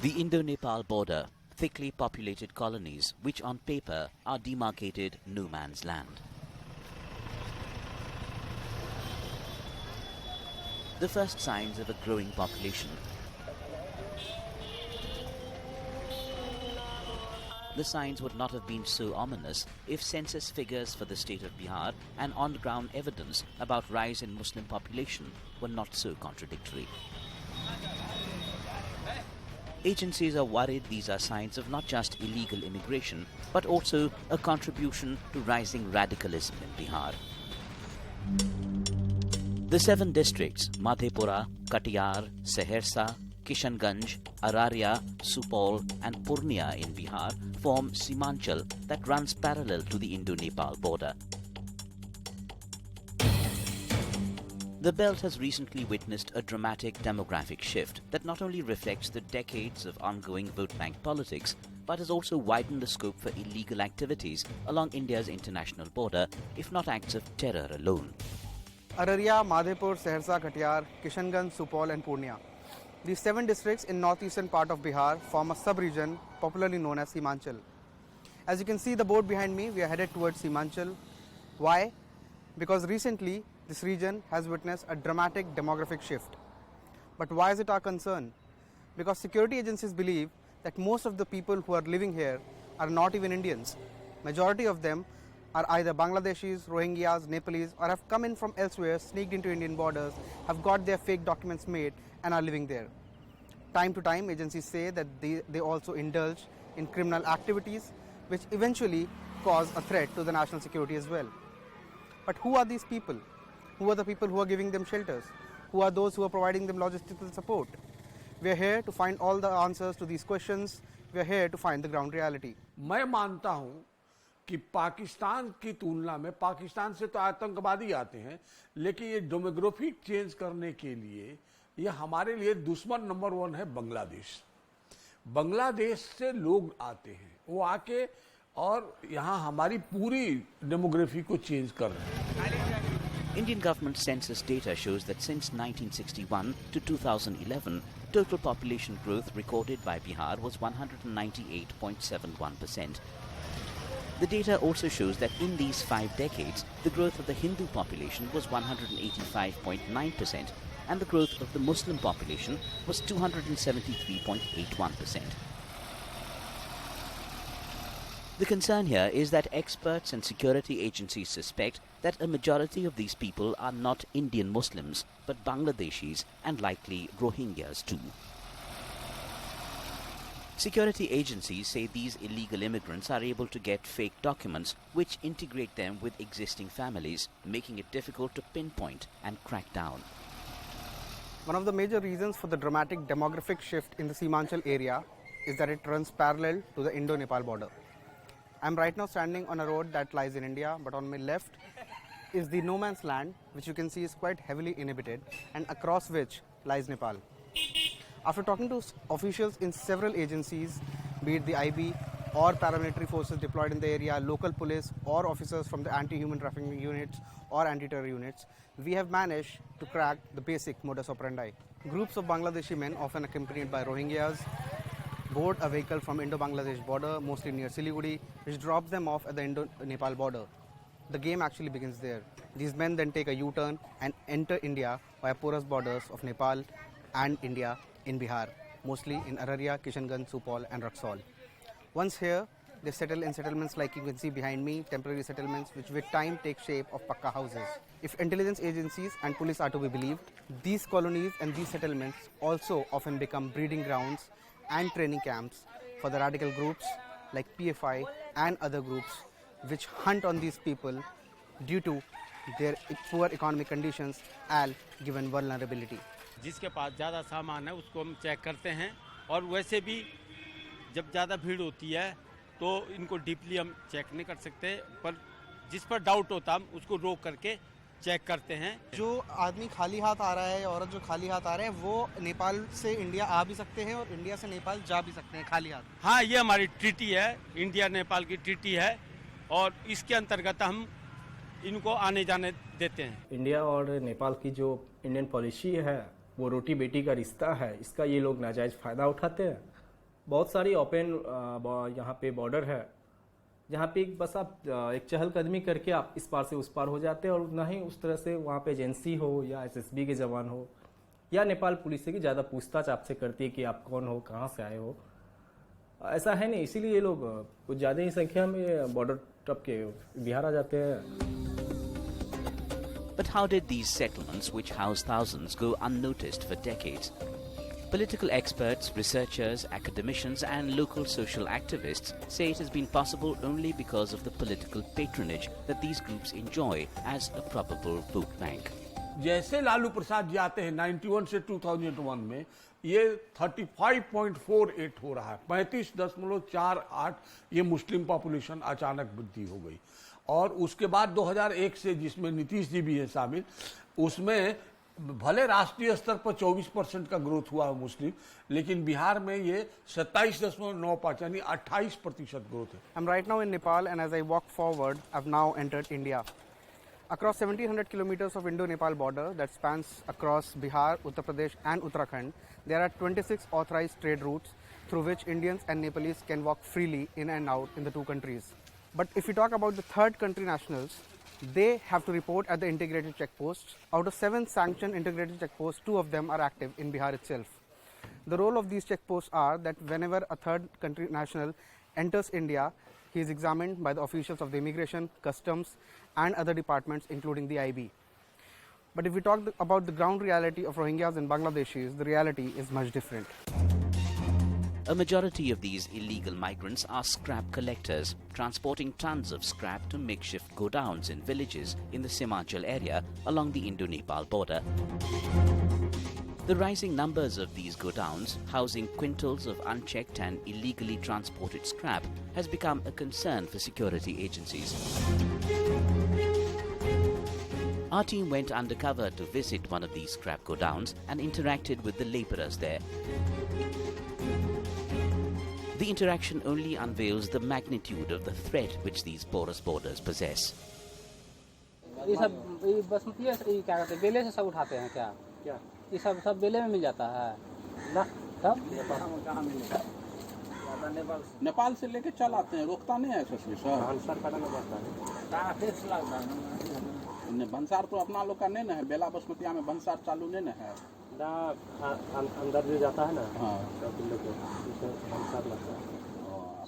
The Indo-Nepal border, thickly populated colonies which on paper are demarcated no man's land. The first signs of a growing population. The signs would not have been so ominous if census figures for the state of Bihar and on-ground evidence about rise in Muslim population were not so contradictory. Agencies are worried these are signs of not just illegal immigration, but also a contribution to rising radicalism in Bihar. The 7 districts, Madhepura, Katihar, Saharsa, Kishanganj, Araria, Supal and Purnia in Bihar form Seemanchal that runs parallel to the Indo-Nepal border. The belt has recently witnessed a dramatic demographic shift that not only reflects the decades of ongoing vote bank politics, but has also widened the scope for illegal activities along India's international border, if not acts of terror alone. Araria, Madhepur, Saharsa, Katihar, Kishanganj, Supal and Purnia. These 7 districts in northeastern part of Bihar form a sub-region popularly known as Seemanchal. As you can see the board behind me, we are headed towards Seemanchal. Why? Because recently this region has witnessed a dramatic demographic shift. But why is it our concern? Because security agencies believe that most of the people who are living here are not even Indians. Majority of them are either Bangladeshis, Rohingyas, Nepalese, or have come in from elsewhere, sneaked into Indian borders, have got their fake documents made and are living there. Time to time, agencies say that they also indulge in criminal activities which eventually cause a threat to the national security as well. But who are these people? Who are the people who are giving them shelters? Who are those who are providing them logistical support? We are here to find all the answers to these questions. We are here to find the ground reality. मैं मानता हूं कि पाकिस्तान की तुलना में पाकिस्तान से तो आतंकवादी आते हैं, लेकिन ये डेमोग्राफिक चेंज करने के लिए ये हमारे लिए दुश्मन नंबर 1 है बांग्लादेश। बांग्लादेश से लोग आते हैं, वो आके और यहाँ हमारी पूरी डेमोग्राफी को चेंज कर रहे हैं। Indian government census data shows that since 1961 to 2011, total population growth recorded by Bihar was 198.71%. The data also shows that in these 5 decades, the growth of the Hindu population was 185.9% and the growth of the Muslim population was 273.81%. The concern here is that experts and security agencies suspect that a majority of these people are not Indian Muslims, but Bangladeshis and likely Rohingyas too. Security agencies say these illegal immigrants are able to get fake documents which integrate them with existing families, making it difficult to pinpoint and crack down. One of the major reasons for the dramatic demographic shift in the Seemanchal area is that it runs parallel to the Indo-Nepal border. I'm right now standing on a road that lies in India, but on my left is the no man's land, which you can see is quite heavily inhabited, and across which lies Nepal. After talking to officials in several agencies, be it the IB or paramilitary forces deployed in the area, local police or officers from the anti-human trafficking units or anti-terror units, we have managed to crack the basic modus operandi. Groups of Bangladeshi men, often accompanied by Rohingyas, board a vehicle from Indo-Bangladesh border, mostly near Siliguri, which drops them off at the Indo-Nepal border. The game actually begins there. These men then take a U-turn and enter India via porous borders of Nepal and India in Bihar, mostly in Araria, Kishanganj, Supal and Raxaul. Once here, they settle in settlements like you can see behind me, temporary settlements which with time take shape of pakka houses. If intelligence agencies and police are to be believed, these colonies and these settlements also often become breeding grounds and training camps for the radical groups like PFI and other groups which hunt on these people due to their poor economic conditions and given vulnerability. जिसके पास ज़्यादा सामान है उसको हम check करते हैं और वैसे भी जब ज़्यादा भीड़ होती है तो इनको डीपली हम चेक नहीं कर सकते, पर जिस पर डाउट होता हम उसको रोक करके चेक करते हैं। जो आदमी खाली हाथ आ रहा है, औरत जो खाली हाथ आ रहे हैं, वो नेपाल से इंडिया आ भी सकते हैं और इंडिया से नेपाल जा भी सकते हैं खाली हाथ। हाँ, ये हमारी ट्रीटी है, इंडिया नेपाल की ट्रीटी है और इसके अंतर्गत हम इनको आने जाने देते हैं। इंडिया और नेपाल की जो इंडियन पॉलिसी है वो रोटी बेटी का रिश्ता है, इसका ये लोग नाजायज़ फ़ायदा उठाते हैं बहुत सारी ओपन यहाँ पे बॉर्डर है जहाँ पे बस आप एक चहलकदमी करके आप इस पार से उस पार हो जाते हैं, और ना ही उस तरह से वहाँ पे एजेंसी हो या एसएसबी के जवान हो या नेपाल पुलिस से कि ज़्यादा पूछताछ आपसे करती है कि आप कौन हो, कहाँ से आए हो। ऐसा है नहीं, इसीलिए ये लोग कुछ ज़्यादा ही संख्या में बॉर्डर टप के बिहार आ जाते हैं। But how did these settlements, which house thousands, go unnoticed for decades? Political experts, researchers, academicians and local social activists say it has been possible only because of the political patronage that these groups enjoy as a probable vote bank. जैसे लालू प्रसाद जी आते हैं 91 से 2001 में, ये 35.48 हो रहा है, 35.48 ये मुस्लिम पॉपुलेशन अचानक वृद्धि हो गई। और उसके बाद 2001 से, जिसमें नीतीश जी भी है शामिल, उसमें भले राष्ट्रीय स्तर पर 24% का ग्रोथ हुआ है मुस्लिम, लेकिन बिहार में ये 27.95 यानी 28% ग्रोथ है। I'm right now in Nepal, and as I walk forward, I've now entered India. Across 1700 kilometers of Indo-Nepal border that spans across Bihar, Uttar Pradesh and Uttarakhand, there are 26 authorized trade routes through which Indians and Nepalese can walk freely in and out in the two countries. But if we talk about the third country nationals, they have to report at the integrated checkposts. Out of 7 sanctioned integrated checkposts, 2 of them are active in Bihar itself. The role of these checkposts are that whenever a third country national enters India, he is examined by the officials of the immigration, customs and other departments including the IB. But if we talk about the ground reality of Rohingyas and Bangladeshis, the reality is much different. A majority of these illegal migrants are scrap collectors, transporting tons of scrap to makeshift godowns in villages in the Seemanchal area along the Indo-Nepal border. The rising numbers of these godowns, housing quintals of unchecked and illegally transported scrap, has become a concern for security agencies. Our team went undercover to visit one of these scrap godowns and interacted with the labourers there. The interaction only unveils the magnitude of the threat which these porous borders possess. ये सब बासमती है, ये क्या कहते हैं, बेले से सब उठाते हैं क्या? क्या? ये सब बेले में मिल जाता है ना? तब कहाँ मिलेगा? नेपाल से लेके चल आते हैं, रोकता नहीं है सर। भंसार तो अपना लोग का नहीं ना है, बेला बासमतिया में भंसार चालू नहीं ना है, अंदर जो जाता है ना। हाँ, भंसार लेता है,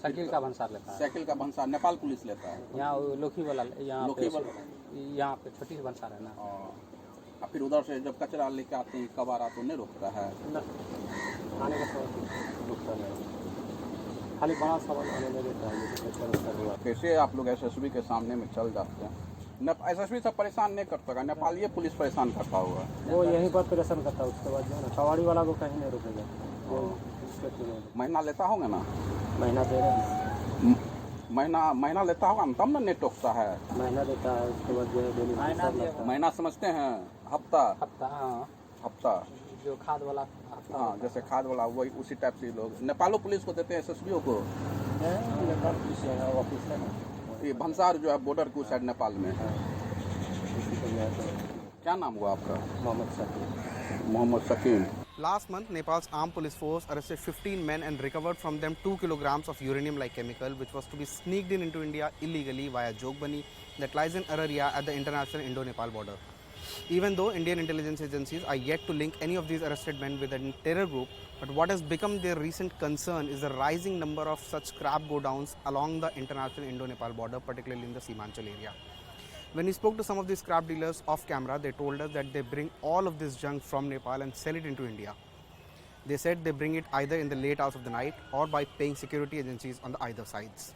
साइकिल का भंसार लेता है, साइकिल का भंसार नेपाल पुलिस लेता है। यहाँ लोकी वाला, यहाँ पे छोटी सी भंसार है ना। और फिर उधर से जब कचरा लेके आते हैं कबारा तो नहीं रोकता है ना, आने का रुकता नहीं, खाली बड़ा सामान आने नहीं देता है। कैसे आप लोग एसएसबी के सामने में चल जाते हैं? एसएसबी सब परेशान नहीं करता है, नेपाल ये पुलिस परेशान करता हुआ, वो यहीं पर परेशान करता है। उसके बाद जो है ना, सवारी वाला को कहीं नहीं रुकेगा। वो महीना लेता होगा ना, महीना दे रहे हैं, महीना लेता होगा ना, तब ना नहीं टोकता है। महीना देता है, उसके बाद जो है महीना समझते हैं, हफ्ता हफ्ता जो खाद वाला, हाँ जैसे खाद वाला, वही उसी टाइप से लोग नेपालो पुलिस को देते हैं, एसएसबी को। नेपाल पुलिस ऑफिस है ना, ये भंसार जो है बॉर्डर के उस साइड नेपाल में है। क्या नाम हुआ आपका? Mohammad Shakeel. Last month, Nepal's armed police force arrested 15 men and recovered from them 2 kilograms of uranium-like chemical, which was to be sneaked into India illegally via Jogbani, that lies in Araria at the international Indo-Nepal border. Even though Indian intelligence agencies are yet to link any of these arrested men with a terror group, but what has become their recent concern is the rising number of such scrap godowns along the international Indo-Nepal border, particularly in the Seemanchal area. When we spoke to some of these scrap dealers off camera, they told us that they bring all of this junk from Nepal and sell it into India. They said they bring it either in the late hours of the night or by paying security agencies on the either sides.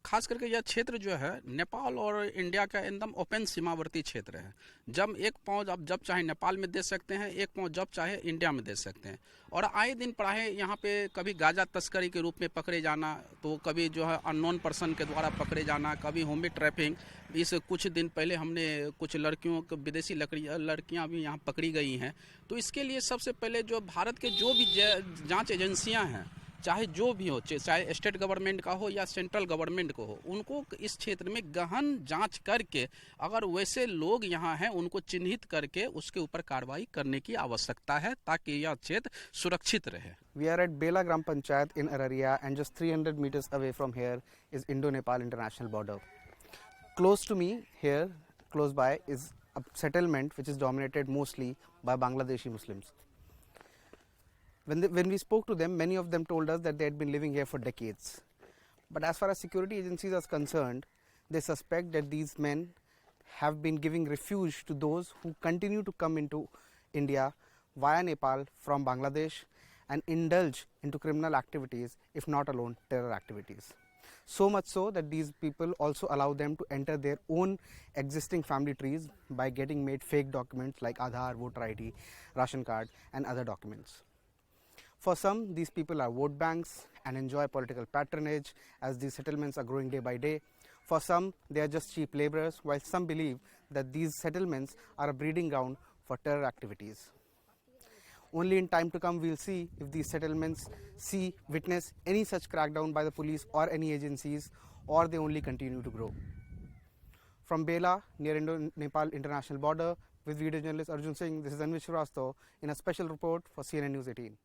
खास करके यह क्षेत्र जो है नेपाल और India का एकदम open सीमावर्ती क्षेत्र है। जब एक पाँव आप जब चाहे नेपाल में दे सकते हैं, एक पाँव जब चाहे इंडिया में दे सकते हैं। और आए दिन पढ़ाए यहाँ पे कभी गांजा तस्करी के रूप में पकड़े जाना, तो कभी जो है अननोन पर्सन के द्वारा पकड़े जाना, कभी होमी ट्रैपिंग। इस कुछ दिन पहले हमने कुछ लड़कियों को, विदेशी लड़कियाँ भी यहाँ पकड़ी गई हैं। तो इसके लिए सबसे पहले जो भारत के जो भी जाँच एजेंसियाँ हैं चाहे जो भी हो, चाहे स्टेट गवर्नमेंट का हो या सेंट्रल गवर्नमेंट को हो, उनको इस क्षेत्र में गहन जांच करके अगर वैसे लोग यहाँ हैं उनको चिन्हित करके उसके ऊपर कार्रवाई करने की आवश्यकता है ताकि यह क्षेत्र सुरक्षित रहे। We are at Bela Gram Panchayat in Araria, and just 300 meters away from here is Indo-Nepal international border. Close to me here, close by, is a settlement which is dominated mostly by Bangladeshi Muslims. When we spoke to them, many of them told us that they had been living here for decades. But as far as security agencies are concerned, they suspect that these men have been giving refuge to those who continue to come into India via Nepal from Bangladesh and indulge into criminal activities, if not alone terror activities. So much so that these people also allow them to enter their own existing family trees by getting made fake documents like Aadhaar, voter ID, ration card and other documents. For some, these people are vote banks and enjoy political patronage as these settlements are growing day by day. For some, they are just cheap laborers, while some believe that these settlements are a breeding ground for terror activities. Only in time to come we'll see if these settlements witness any such crackdown by the police or any agencies, or they only continue to grow. From Bela, near Indo-Nepal international border, with video journalist Arjun Singh, this is Anvit Shrivastava in a special report for CNN News 18.